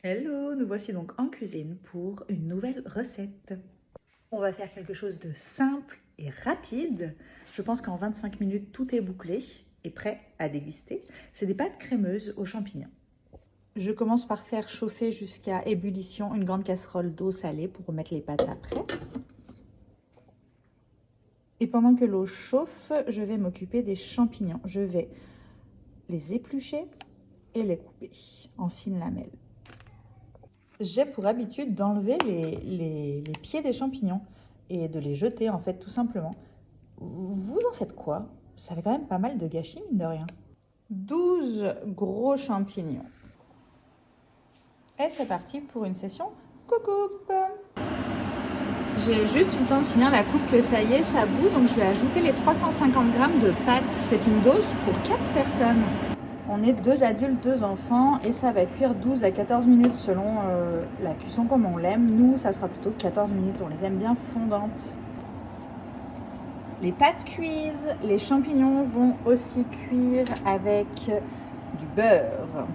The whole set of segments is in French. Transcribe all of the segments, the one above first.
Hello, nous voici donc en cuisine pour une nouvelle recette. On va faire quelque chose de simple et rapide. Je pense qu'en 25 minutes, tout est bouclé et prêt à déguster. C'est des pâtes crémeuses aux champignons. Je commence par faire chauffer jusqu'à ébullition une grande casserole d'eau salée pour remettre les pâtes après. Et pendant que l'eau chauffe, je vais m'occuper des champignons. Je vais les éplucher et les couper en fines lamelles. J'ai pour habitude d'enlever les pieds des champignons et de les jeter en fait tout simplement. Vous en faites quoi? Ça fait quand même pas mal de gâchis mine de rien. 12 gros champignons. Et c'est parti pour une session coupe. J'ai juste eu le temps de finir la coupe que ça y est, ça bout, donc je vais ajouter les 350 g de pâtes. C'est une dose pour 4 personnes. On est 2 adultes, 2 enfants et ça va cuire 12 à 14 minutes selon la cuisson comme on l'aime. Nous, ça sera plutôt 14 minutes, on les aime bien fondantes. Les pâtes cuisent, les champignons vont aussi cuire avec du beurre.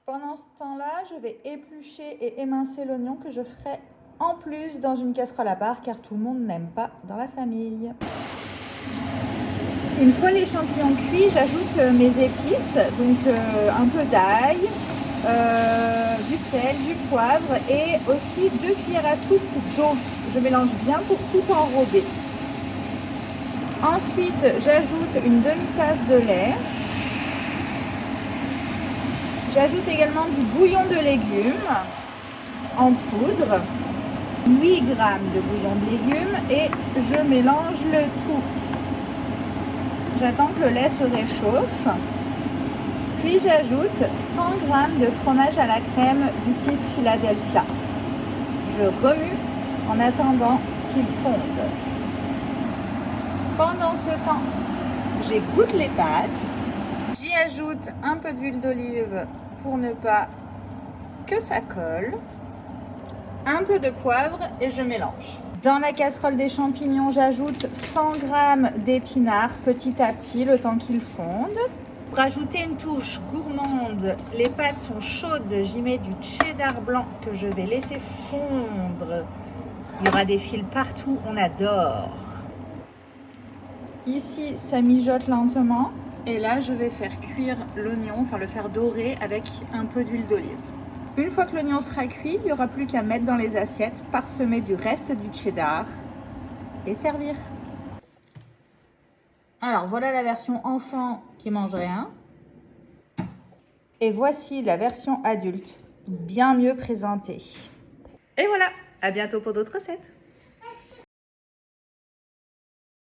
Pendant ce temps-là, je vais éplucher et émincer l'oignon que je ferai en plus dans une casserole à part car tout le monde n'aime pas dans la famille. Une fois les champignons cuits, j'ajoute mes épices, donc un peu d'ail, du sel, du poivre et aussi 2 cuillères à soupe d'eau. Je mélange bien pour tout enrober. Ensuite, j'ajoute une demi-tasse de lait. J'ajoute également du bouillon de légumes en poudre, 8 g de bouillon de légumes et je mélange le tout. J'attends que le lait se réchauffe. Puis j'ajoute 100 g de fromage à la crème du type Philadelphia. Je remue en attendant qu'il fonde. Pendant ce temps, j'égoutte les pâtes. J'y ajoute un peu d'huile d'olive pour ne pas que ça colle. Un peu de poivre et je mélange. Dans la casserole des champignons, j'ajoute 100 g d'épinards petit à petit le temps qu'ils fondent. Pour ajouter une touche gourmande, les pâtes sont chaudes, j'y mets du cheddar blanc que je vais laisser fondre. Il y aura des fils partout, on adore. Ici, ça mijote lentement et là, je vais faire cuire l'oignon, enfin le faire dorer avec un peu d'huile d'olive. Une fois que l'oignon sera cuit, il n'y aura plus qu'à mettre dans les assiettes, parsemer du reste du cheddar et servir. Alors voilà la version enfant qui mange rien. Et voici la version adulte, bien mieux présentée. Et voilà, à bientôt pour d'autres recettes.